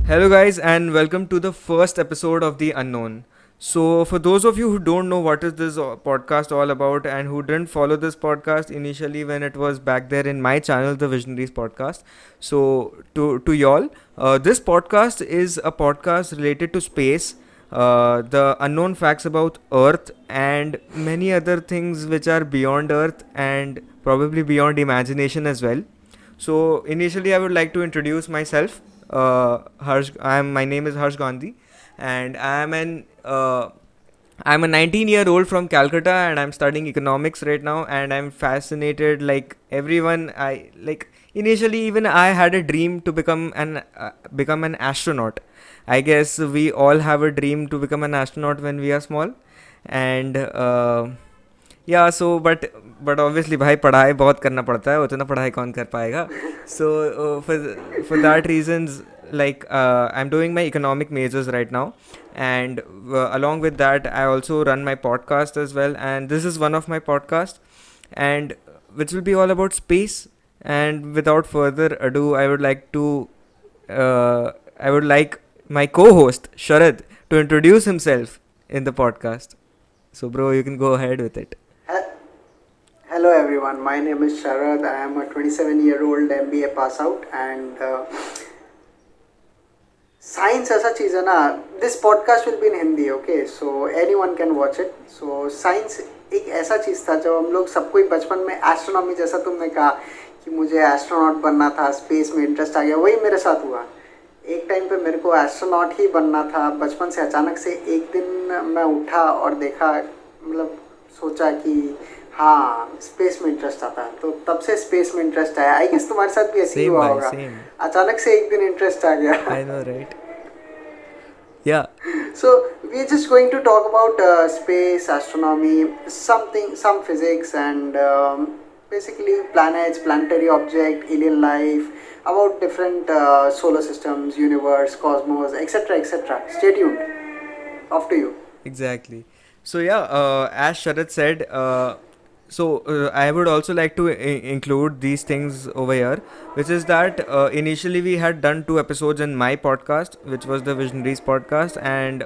Hello, guys, and welcome to the first episode of The Unknown. So, for those of you who don't know what is this podcast all about and who didn't follow this podcast initially when it was back there in my channel, The Visionaries Podcast, so to y'all, this podcast is a podcast related to space, the unknown facts about Earth, and many other things which are beyond Earth and probably beyond imagination as well. So initially, I would like to introduce myself. Harsh, my name is Harsh Gandhi, and I'm a 19-year-old from Calcutta, and I'm studying economics right now. And I'm fascinated, like everyone. I like initially even I had a dream to become an astronaut. I guess we all have a dream to become an astronaut when we are small, and या so but obviously भाई पढ़ाई बहुत करना पड़ता है, उतना पढ़ाई कौन कर पाएगा. So for that reasons like I'm doing my economic majors right now, and along with that I also run my podcast as well, and this is one of my podcast, and which will be all about space. And without further ado, uh, I would like my co-host Sharad to introduce himself in the podcast. So bro, you can go ahead with it. Hello everyone, my name is Sharad. I am a 27-year-old MBA pass out and science ऐसा चीज़ है ना. This podcast will be in Hindi, okay? So anyone can watch it. So science एक ऐसा चीज़ था जब हम लोग सबको ही बचपन में एस्ट्रोनॉमी, जैसा तुमने कहा कि मुझे एस्ट्रोनॉट बनना था, स्पेस में इंटरेस्ट आ गया, वही मेरे साथ हुआ. एक टाइम पे मेरे को एस्ट्रोनॉट ही बनना था बचपन से. अचानक से एक दिन मैं उठा और देखा, मतलब सोचा कि हाँ स्पेस में इंटरेस्ट आता है, तो तब से स्पेस में इंटरेस्ट आया. आई गेस तुम्हारे साथ भी ऐसे ही हुआ होगा. अचानक से एक दिन इंटरेस्ट आ गया. I know, right? Yeah. So we're just going to talk about space, astronomy, some physics, and basically planets, planetary object, alien life, about different solar systems, universe, cosmos, etc., etc. Stay tuned. Off to you. Exactly. So yeah, as Sharad said, I would also like to include these things over here, which is that initially we had done 2 episodes in my podcast, which was the Visionaries podcast, and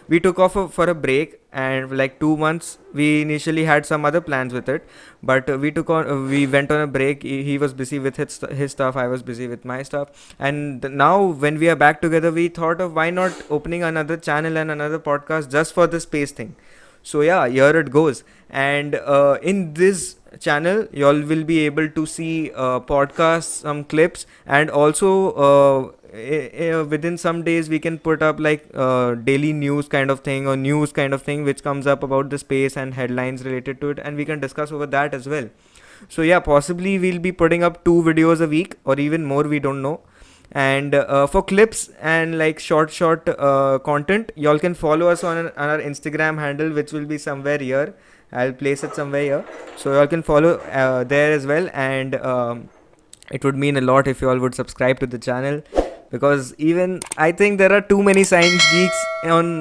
we took off for a break, and for like 2 months we initially had some other plans with it, but we went on a break. He was busy with his stuff, I was busy with my stuff, and now when we are back together, we thought of why not opening another channel and another podcast just for the space thing. So yeah, here it goes. And in this channel y'all will be able to see podcasts, some clips, and also within some days we can put up like daily news kind of thing, or news kind of thing which comes up about the space and headlines related to it, and we can discuss over that as well. So yeah, possibly we'll be putting up 2 videos a week or even more, we don't know. And for clips and like short content, y'all can follow us on our Instagram handle, which will be somewhere here. I'll place it somewhere here, so y'all can follow there as well. And it would mean a lot if y'all would subscribe to the channel, because even I think there are too many science geeks on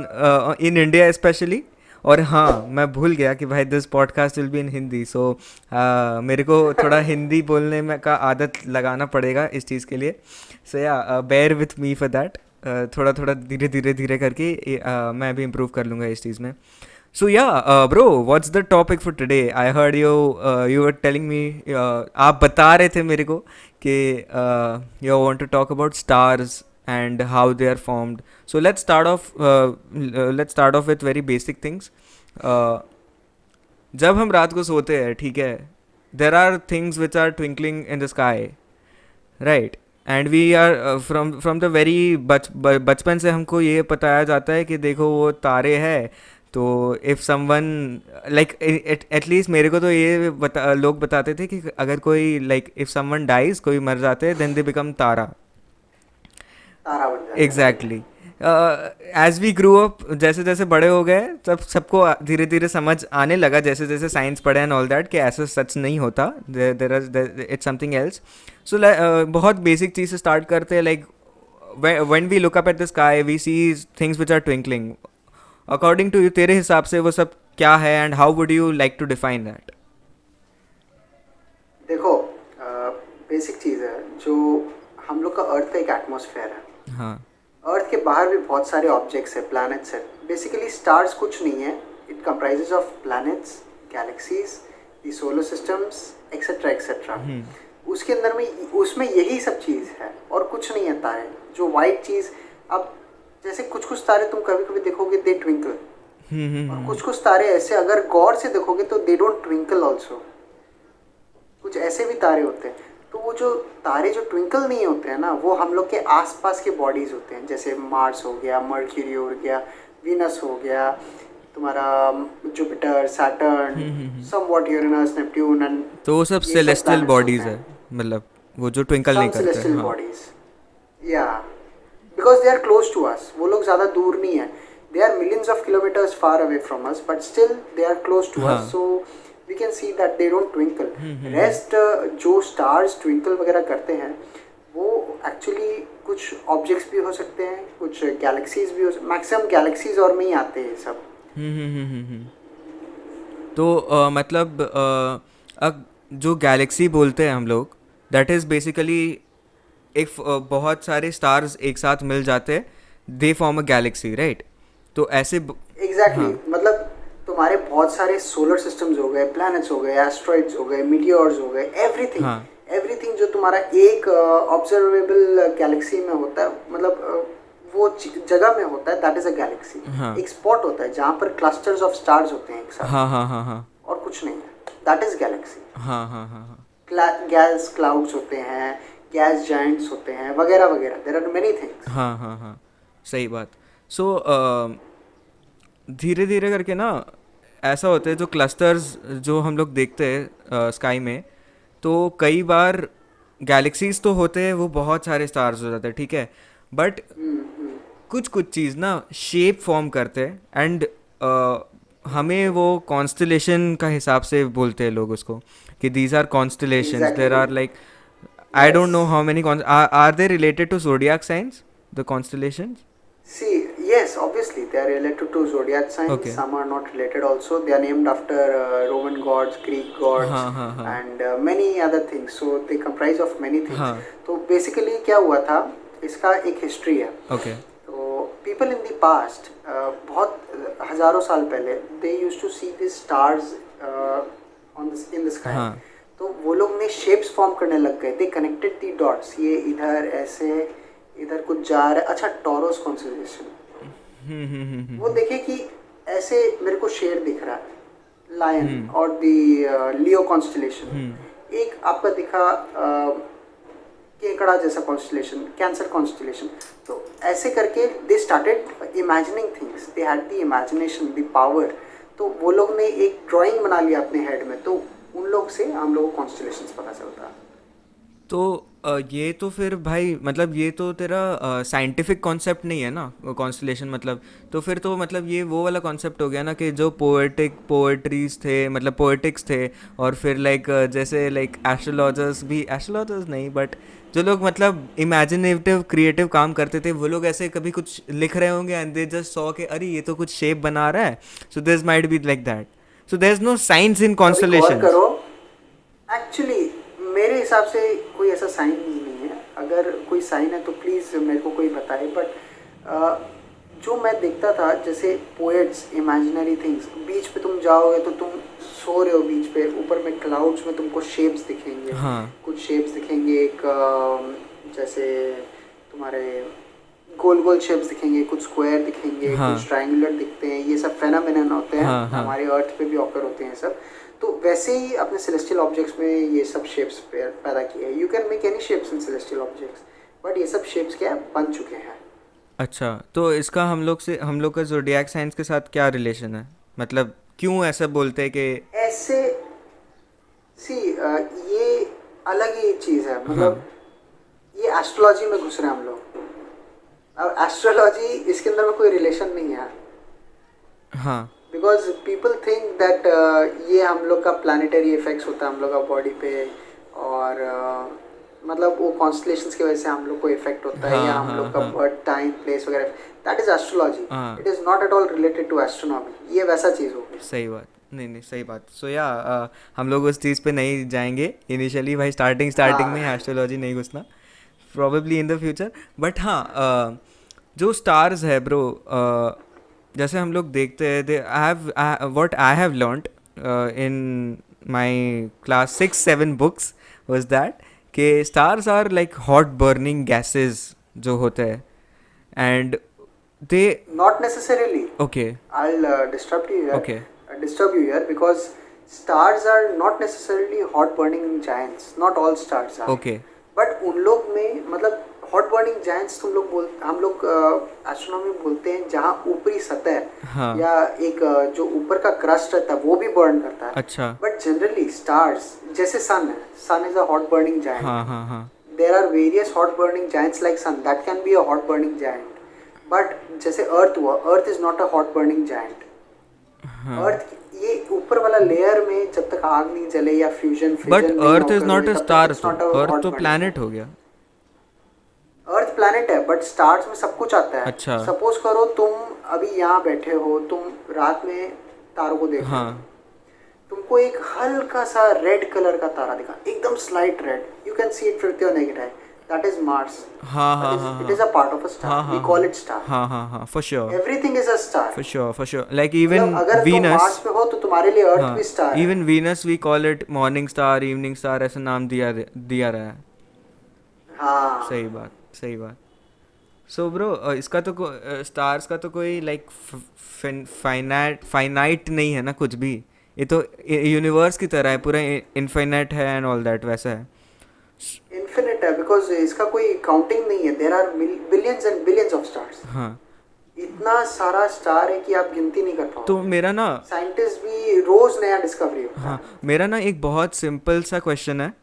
in India especially. और हाँ, मैं भूल गया कि भाई this podcast will be in Hindi, so मेरे को थोड़ा हिंदी बोलने में का आदत लगाना पड़ेगा इस चीज़ के लिए. So yeah bear with me for that. थोड़ा थोड़ा धीरे करके मैं भी इम्प्रूव कर लूँगा इस चीज़ में. So yeah bro, what's the topic for today? I heard you were telling me, आप बता रहे थे मेरे को कि you want to talk about stars and how they are formed. So let's start off with very basic things. जब हम रात को सोते हैं, ठीक है, there are things which are twinkling in the sky, right? And we are from the very बचपन से हमको ये बताया जाता है कि देखो वो तारे हैं. तो if someone like at least मेरे को तो ये लोग बताते थे कि अगर कोई लाइक इफ़ समवन डाइज, कोई मर जाते हैं, देन दे बिकम तारा. Exactly. As we grow up, जैसे जैसे बड़े हो गए, तब सबको धीरे धीरे समझ आने लगा, जैसे जैसे साइंस पढ़े एंड ऑल दैट, कि ऐसा सच नहीं होता, there it's something else. So बहुत बेसिक चीज़ से स्टार्ट करते हैं. Like when we look up at the sky, we see things which are twinkling. According to you, तेरे हिसाब से वो सब क्या है, and how would you like to define that? देखो, बेसिक चीज़ है जो हम लोग का अर्थ का एक एटमॉस्फेयर है. हाँ. अर्थ के बाहर भी बहुत सारे ऑब्जेक्ट्स है, प्लैनेट्स है. बेसिकली स्टार्स कुछ नहीं है, it comprises of planets, galaxies, the solar systems, etcetera etcetera. उसके अंदर में उसमें यही सब चीज़ है और कुछ नहीं है. तारे जो वाइट चीज़, अब जैसे कुछ कुछ तारे तुम कभी कभी देखोगे दे ट्विंकल, और कुछ कुछ तारे ऐसे अगर गौर से देखोगे तो दे डोंट ट्विंकल ऑल्सो. कुछ ऐसे भी तारे होते हैं. तो वो जो तारे जो ट्विंकल नहीं होते हैं ना, वो हम लोग के आसपास के बॉडीज होते हैं. जैसे मार्स हो गया, मर्क्यूरी हो गया, वीनस हो गया, तुम्हारा Jupiter, Saturn, somewhat Uranus, Neptune and तो वो सब ये सब सेलेस्टियल planets बॉडीज होते है, हैं. मतलब वो जो ट्विंकल नहीं Some करते. celestial हाँ. bodies, yeah, because they are close to us. वो लोग ज़्यादा दूर नहीं है. They are millions of kilometers far away from us, but still they are close to हाँ. us. So we can see that they don't twinkle. Rest जो stars twinkle वगैरह करते हैं, वो actually कुछ objects भी हो सकते हैं, कुछ galaxies भी हो, maximum galaxies और में ही आते हैं सब. तो मतलब जो गैलेक्सी बोलते हैं हम लोग, दैट इज़ बेसिकली एक बहुत सारे स्टार्स एक साथ मिल जाते हैं, they form a Galaxy, right? तो ऐसे एग्जैक्टली मतलब तुम्हारे बहुत सारे सोलर सिस्टम्स हो गए, प्लैनेट्स हो गए, एस्ट्रॉइड्स हो गए, मीटियोर्स हो गए, एवरीथिंग. हाँ. एवरीथिंग जो तुम्हारा एक ऑब्जर्वेबल गैलेक्सी में होता है, मतलब वो जगह में होता है, दैट इज अ गैलेक्सी. हाँ. एक स्पॉट होता है जहाँ पर क्लस्टर्स ऑफ स्टार्स होते हैं एक साथ. हाँ हाँ हाँ हाँ और कुछ नहीं है, दैट इज गैलेक्सी. हाँ हाँ हाँ हाँ. गैस क्लाउड्स होते हैं, गैस जाइंट्स होते हैं, वगैरह वगैरह. There are many things. हाँ हाँ हाँ, सही बात. सो धीरे धीरे करके ना ऐसा होता है, जो क्लस्टर्स जो हम लोग देखते हैं स्काई में, तो कई बार गैलेक्सीज तो होते हैं, वो बहुत सारे स्टार्स हो जाते हैं, ठीक है, बट कुछ कुछ चीज़ ना शेप फॉर्म करते हैं, एंड हमें वो कॉन्स्टलेशन का हिसाब से बोलते हैं लोग उसको, कि these are constellations. There are like, I don't know how many are they related to zodiac signs, the constellations? See, yes, obviously they are related to zodiac signs. Okay. Some are not related also. They are named after Roman gods, Greek gods, हाँ. and many other things. So they comprise of many things. हाँ. तो basically क्या हुआ था, इसका एक history है. Okay. तो people in the past, बहुत हजारों साल पहले, they used to see these stars in the sky. हाँ. तो वो लोग ने शेप्स फॉर्म करने लग गए. दे कनेक्टेड दी डॉट्स, ये इधर ऐसे, इधर कुछ जा रहा है. अच्छा, टॉरस कॉन्स्टेलेशन, वो देखे कि ऐसे मेरे को शेर दिख रहा है, लायन, और दी लियो कॉन्स्टेलेशन. एक आपका दिखा केकड़ा जैसा कॉन्स्टेलेशन, कैंसर कॉन्स्टेलेशन. तो ऐसे करके they started imagining things. They had the imagination, the power. तो वो लोग ने एक ड्राइंग बना लिया अपने हेड में. तो उन लोग से हम लोग को कॉन्स्टेलेशंस पता चलता. तो ये तो फिर भाई, मतलब ये तो तेरा साइंटिफिक कॉन्सेप्ट नहीं है ना कॉन्स्टलेशन, मतलब तो फिर तो मतलब ये वो वाला कॉन्सेप्ट हो गया ना, कि जो पोएट्रीज थे, मतलब पोएटिक्स थे, और फिर लाइक जैसे लाइक एस्ट्रोलॉजर्स भी, एस्ट्रोलॉजर्स नहीं बट जो लोग मतलब इमेजिनेटिव क्रिएटिव काम करते थे, वो लोग ऐसे कभी कुछ लिख रहे होंगे एंड दे जस्ट सॉ के अरे ये तो कुछ शेप बना रहा है, so this might be like that. So there's no science in constellations. करो, एक्चुअली मेरे हिसाब से कोई ऐसा साइन नहीं है. अगर कोई साइन है तो प्लीज़ मेरे को कोई बताए. बट जो मैं देखता था, जैसे पोएट्स, इमेजिनरी थिंग्स, बीच पे तुम जाओगे तो तुम सो रहे हो बीच पे, ऊपर में क्लाउड्स में तुमको शेप्स दिखेंगे. हाँ. कुछ शेप्स दिखेंगे, एक जैसे तुम्हारे गोल गोल शेप्स दिखेंगे, कुछ स्क्वायर दिखेंगे, हाँ. कुछ ट्रायंगुलर दिखते हैं. ये सब फेनोमेनन होते हैं. हाँ. हमारे अर्थ पे भी ऑकर होते हैं सब. तो वैसे ही अपने सेलेस्टियल ऑब्जेक्ट्स में ये सब शेप्स पैदा किए हैं. You can make any shapes in celestial objects, but ये सब शेप्स क्या बन चुके हैं. अच्छा, तो इसका हम लोग का ज़ोडिएक साइंस के साथ क्या रिलेशन है, मतलब क्यों ऐसा बोलते हैं कि ऐसे ये अलग ही चीज़ है. मतलब ये एस्ट्रोलॉजी में घुस रहे हैं हम लोग. अब एस्ट्रोलॉजी, इसके अंदर में कोई रिलेशन नहीं है. हाँ. बिकॉज पीपल थिंक दैट ये हम लोग का प्लानिटरी इफेक्ट्स होता है हम लोग का बॉडी पे, और मतलब वो कॉन्स्टलेशंस की वजह से हम लोग को इफेक्ट होता है, या हम लोग का बर्थ टाइम प्लेस वगैरह. That is astrology. It is not at all related to astronomy. ये वैसा चीज़ होगी. सही बात. नहीं सही बात. सो या हम लोग उस चीज़ पे नहीं जाएंगे इनिशियली भाई. स्टार्टिंग में एस्ट्रोलॉजी नहीं घुसना, probably in the future. But हाँ, जो स्टार्स है ब्रो, जैसे हम लोग देखते हैं, they I have what I have learned in my class 6-7 books was that कि stars are like hot burning gases जो होते हैं, and they Not necessarily. Okay I'll disrupt you here. Okay Disturb you here because stars are not necessarily hot burning giants. Not all stars are. Okay but उन लोग में मतलब hot burning giants हम लोग astronomy बोलते हैं जहाँ ऊपरी सतह हाँ या एक जो ऊपर का क्रस्ट रहता है वो भी बर्न करता है. अच्छा बट जनरली स्टार्स जैसे सन है, sun is a hot burning giant. हाँ हाँ हाँ there are various hot burning giants like sun that can be a hot burning giant. But जैसे अर्थ हुआ, earth is not a hot burning giant. Earth ये ऊपर वाला layer में जब तक आग नहीं जले या fusion but earth is not a star, earth तो प्लैनेट हो गया. अर्थ प्लैनेट है बट स्टार्स में सब कुछ आता है. अच्छा. सपोज करो तुम अभी यहाँ बैठे हो, तुम रात में तारों को देख रहे हो. हाँ तुमको एक हल्का सा रेड कलर का तारा दिखा, एकदम slight red. You can see it with your naked eye. That is Mars. हाँ हाँ हाँ it is a part of a star. We call it star. हाँ हाँ हाँ for sure everything is a star. For sure like even अगर तुम Mars Venus, पे हो तो तुम्हारे लिए अर्थ भी स्टार है. Even Venus we call it morning star, evening star, ऐसा नाम दिया रहा है. हाँ सही बात, सही बात. सो ब्रो इसका तो स्टार्स का तो कोई लाइक फाइनाइट नहीं है ना कुछ भी. ये तो यूनिवर्स की तरह है, पूरा इनफाइनाइट है एंड ऑल दैट, वैसा है. इन्फिनिट है बिकॉज इसका कोई काउंटिंग नहीं है. There are billions and billions of stars. हाँ इतना सारा स्टार है कि आप गिनती नहीं कर पाओगे. तो मेरा ना साइंटिस्ट भी रोज नया डिस्कवरी होता है. हाँ मेरा ना एक बहुत सिंपल सा क्वेश्चन है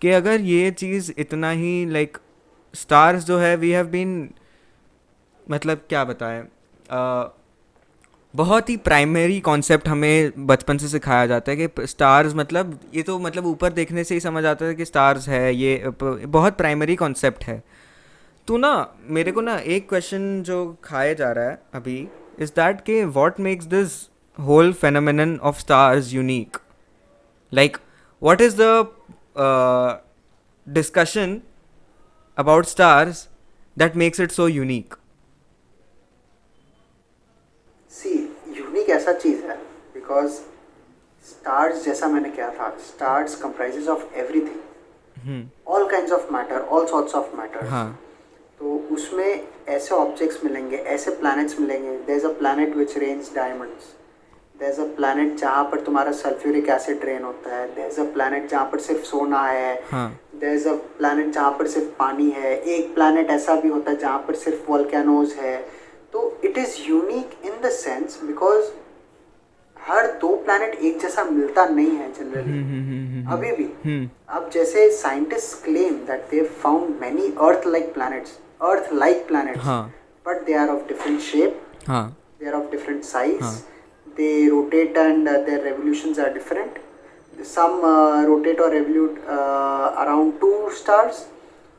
कि अगर ये चीज़ इतना ही लाइक स्टार्स जो है वी हैव बीन, मतलब क्या बताएं, बहुत ही प्राइमरी कॉन्सेप्ट हमें बचपन से सिखाया जाता है कि स्टार्स मतलब ये तो मतलब ऊपर देखने से ही समझ आता है कि स्टार्स है, ये बहुत प्राइमरी कॉन्सेप्ट है. तो ना मेरे को ना एक क्वेश्चन जो खाया जा रहा है अभी इज़ दैट के what makes this whole phenomenon of stars unique. Like what is the discussion about stars that makes it so unique. See, unique ऐसा चीज है बिकॉज स्टार्स जैसा मैंने कहा था, stars comprises of everything, all kinds of matter, all sorts of matter. हाँ तो उसमें ऐसे ऑब्जेक्ट्स मिलेंगे, ऐसे प्लैनेट्स मिलेंगे. There is a planet which rains diamonds. There is a planet जहाँ पर तुम्हारा सल्फ्यूरिक एसिड ड्रेन होता है. देयर इज अ प्लैनेट जहाँ पर सिर्फ सोना है. देयर इज अ प्लैनेट जहाँ पर सिर्फ पानी है. एक प्लैनेट ऐसा भी होता है जहाँ पर सिर्फ वोल्केनोज है. तो it is unique in the sense because हर दो प्लैनेट एक जैसा मिलता नहीं है जनरली अभी भी. अब जैसे scientist claim that they found many earth like planets, but they are of different shape, they are of different size, they rotate and their revolutions are different. Some rotate or revolute around 2 stars.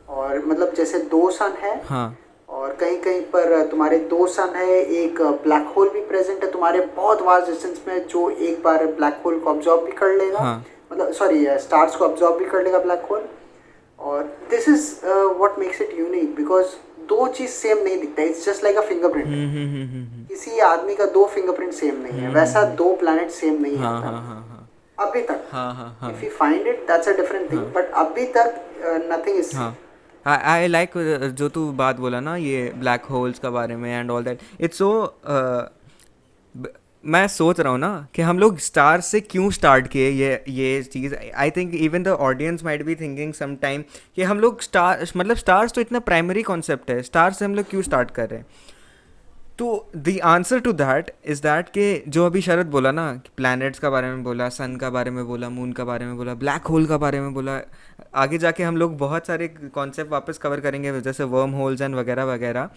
और मतलब जैसे 2 सन है. और कहीं कहीं पर तुम्हारे 2 सन है, एक ब्लैक होल भी प्रेजेंट है तुम्हारे बहुत वास्ट डिस्टेंस में जो एक बार ब्लैक होल को ऑब्जॉर्ब भी कर लेगा. मतलब सॉरी स्टार्स को ऑब्जॉर्ब भी कर लेगा ब्लैक होल. और this is what makes it unique because दो चीज सेम नहीं दिखता. It's just like a fingerprint. किसी आदमी का 2 फिंगरप्रिंट सेम नहीं है, वैसा 2 प्लैनेट सेम नहीं है अभी तक. If you find it that's a different thing, but अभी तक नथिंग इज. आई लाइक जो तू बात बोला ना ये ब्लैक होल्स का बारे में and all that, it's so मैं सोच रहा हूँ ना कि हम लोग स्टार से क्यों स्टार्ट किए ये चीज़. I think even the audience might be thinking some time कि हम लोग स्टार्स तो इतना प्राइमरी कॉन्सेप्ट है, स्टार से हम लोग क्यों स्टार्ट कर रहे हैं. तो the answer to that is that कि जो अभी शरद बोला ना कि प्लैनेट्स का बारे में बोला, सन का बारे में बोला, मून का बारे में बोला, ब्लैक होल का बारे में बोला, आगे जाके हम लोग बहुत सारे कॉन्सेप्ट वापस कवर करेंगे जैसे वर्म होल्स एंड वगैरह वगैरह.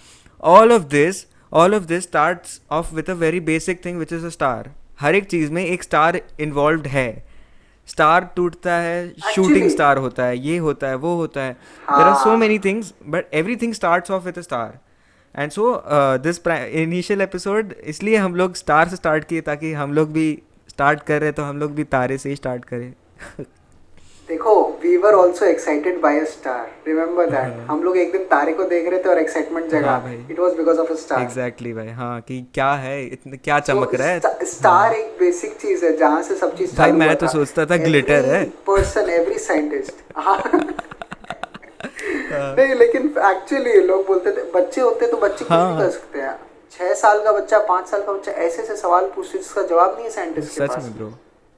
All of this starts off with a very basic thing which is a star. हर एक चीज़ में एक स्टार इन्वॉल्व है. स्टार टूटता है, शूटिंग स्टार होता है, ये होता है, वो होता है. There are so many things but everything starts off with a star. And so this initial episode इसलिए हम लोग स्टार से स्टार्ट किए ताकि हम लोग भी स्टार्ट कर रहे तो हम लोग भी तारे से ही स्टार्ट करें. देखो, we were also excited by a star, remember that. हाँ हम लोग एक दिन तारे को देख रहे थे और एक्साइटमेंट जगा. हाँ भाई, it was because of a star. Exactly भाई. हाँ कि क्या है, इतने क्या सो चमक रहा है. स्टार हाँ एक बेसिक चीज है जहाँ से सब चीज भाई, चालू हुआ मैं तो था. सोचता था ग्लिटर एवरी है. Person, every scientist. हाँ नहीं, लेकिन एक्चुअली लोग बोलते थे बच्चे होते तो बच्चे कुछ भी कर हाँ, सकते हैं. 6 साल का बच्चा, 5 साल का बच्चा ऐसे ऐसे सवाल पूछते जिसका जवाब नहीं है साइंटिस्ट के सच पास. में ब्रो,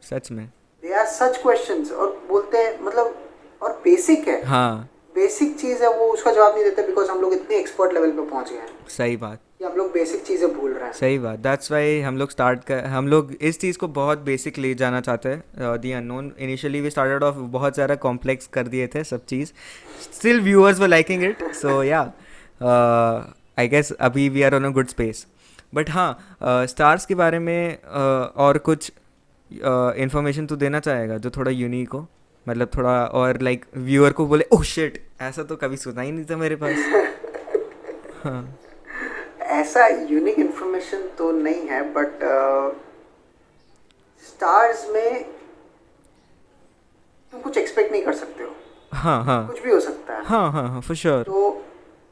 सच में. दे आर सच क्वेश्चंस और बोलते हैं मतलब, और बेसिक है, हाँ बेसिक चीज है, वो उसका जवाब नहीं देते बिकॉज हम लोग इतने एक्सपर्ट लेवल पे पहुंच गए हैं सही बात, कि हम लोग बेसिक चीजें भूल रहे हैं. सही बात. दैट्स वाई हम लोग इस चीज़ को बहुत बेसिक ले जाना चाहते हैं. The unknown, initially we started off बहुत ज़्यादा कॉम्प्लेक्स कर दिए थे सब चीज़. Still viewers were liking it, so yeah I guess अभी we are on a good space. But हाँ, स्टार्स के बारे में और कुछ इंफॉर्मेशन तो देना चाहेगा जो थोड़ा यूनिक हो, मतलब थोड़ा और लाइक व्यूअर को बोले ओह शिट, ऐसा तो कभी सुना ही नहीं था मेरे पास. हाँ ऐसा यूनिक इन्फॉर्मेशन तो नहीं है, बट स्टार्स में तुम कुछ एक्सपेक्ट नहीं कर सकते हो. हाँ हाँ कुछ भी हो सकता है. हाँ हाँ हाँ फॉर श्योर. तो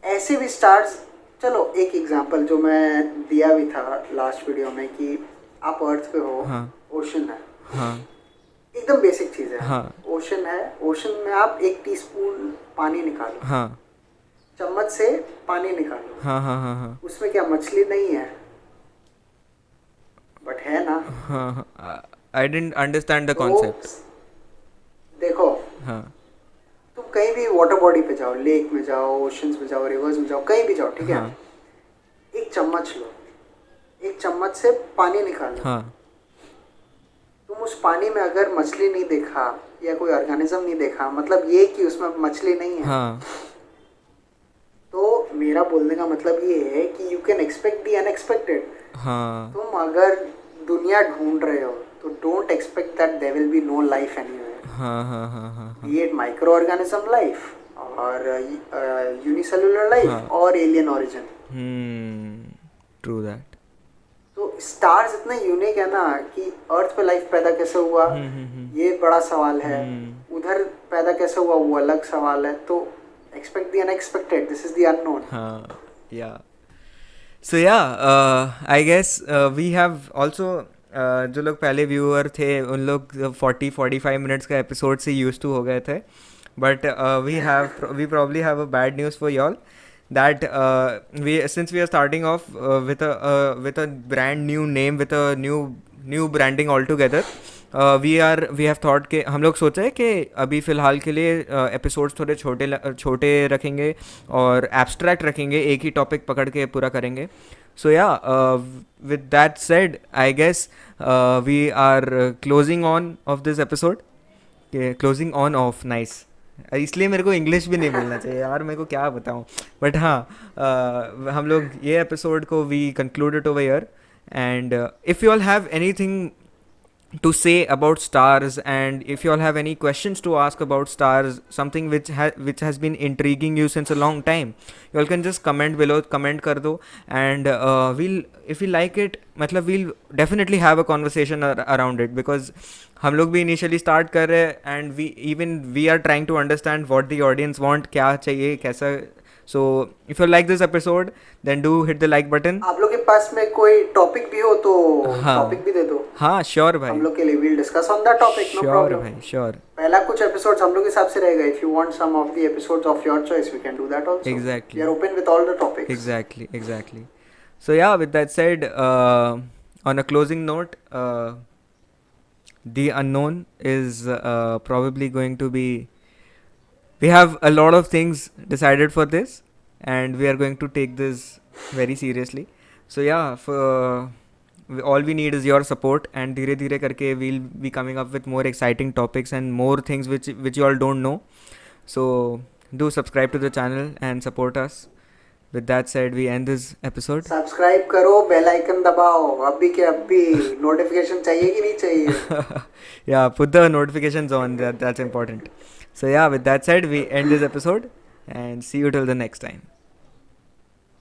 ऐसे भी स्टार्स, चलो एक एग्जांपल जो मैं दिया भी था लास्ट वीडियो में कि आप अर्थ पे हो, हाँ ओशन है, हाँ एकदम बेसिक चीज़ है. हाँ ओशन है, ओशन में आप 1 टीस्पून पानी निकालो, हाँ चम्मच से पानी निकालो, हाँ हाँ हाँ हाँ उसमें क्या मछली नहीं है? बट है ना. हाँ हाँ. आई डेंट अंडरस्टैंड द तो कॉन्सेप्ट. देखो, हाँ तुम कहीं भी वाटर बॉडी पे जाओ, लेक में जाओ, ओशंस में जाओ, रिवर्स में जाओ, कहीं भी जाओ, ठीक है. हाँ एक चम्मच लो, एक चम्मच से पानी निकालो. हाँ तुम उस पानी में अगर मछली नहीं देखा या कोई ऑर्गेनिज्म नहीं देखा, मतलब ये कि उसमें मछली नहीं है, हाँ तो मेरा बोलने का मतलब ये है कि you can expect the unexpected. हाँ तुम अगर दुनिया ढूंढ रहे हो तो don't expect that there will be no life anywhere, हाँ हाँ हाँ हाँ हाँ be it microorganism life और यूनिसेलुलर लाइफ हाँ. और एलियन ओरिजिन. True that. तो स्टार्स इतने यूनिक है ना कि अर्थ पे लाइफ पैदा कैसे हुआ ये बड़ा सवाल है, उधर पैदा कैसे हुआ वो अलग सवाल है. तो expect the unexpected, this is the unknown. हाँ yeah. So yeah I guess we have also, जो लोग पहले व्यूअर थे उन लोग 40-45 मिनट्स का एपिसोड से यूज टू हो गए थे. But we probably have a bad news for y'all that since we are starting off with a brand new name, with a new branding altogether, we have thought कि हम लोग सोचा है कि अभी फ़िलहाल के लिए एपिसोड्स थोड़े छोटे रखेंगे और एब्स्ट्रैक्ट रखेंगे, एक ही टॉपिक पकड़ के पूरा करेंगे. So yeah, with that said I guess we are closing on off this episode. Closing on off, nice. इसलिए मेरे को इंग्लिश भी नहीं मिलना चाहिए यार, मेरे को क्या बताऊँ. बट हाँ, हम लोग ये एपिसोड को we concluded over here. And if you all have anything to say about stars, and if you all have any questions to ask about stars, something which has been intriguing you since a long time, you all can just comment below, comment kar do. And we'll, if you like it, matlab we'll definitely have a conversation around it, because हम लोग भी initially start कर रहे हैं and we are trying to understand what the audience want, क्या चाहिए कैसा. So if you like this episode, then do hit the like button. आप लोग के पास में कोई टॉपिक भी हो तो हाँ टॉपिक भी दे दो. हाँ श्योर भाई, हम लोग के लिए will discuss on that topic, no sure problem. भाई श्योर. पहला कुछ एपिसोड्स हम लोग के हिसाब से रहेगा. If you want some of the episodes of your choice we can do that also. Exactly. We are open with all the topics. Exactly. So yeah, with that said, on a closing note, the unknown is probably going to be, we have a lot of things decided for this, and we are going to take this very seriously. So yeah, all we need is your support, and धीरे धीरे करके we'll be coming up with more exciting topics and more things which you all don't know. So do subscribe to the channel and support us. With that said, we end this episode. Subscribe करो, bell icon दबाओ, अभी के अभी. Notification चाहिए कि नहीं चाहिए? Yeah, put the notifications on. That's important. So yeah, with that said, we end this episode and see you till the next time.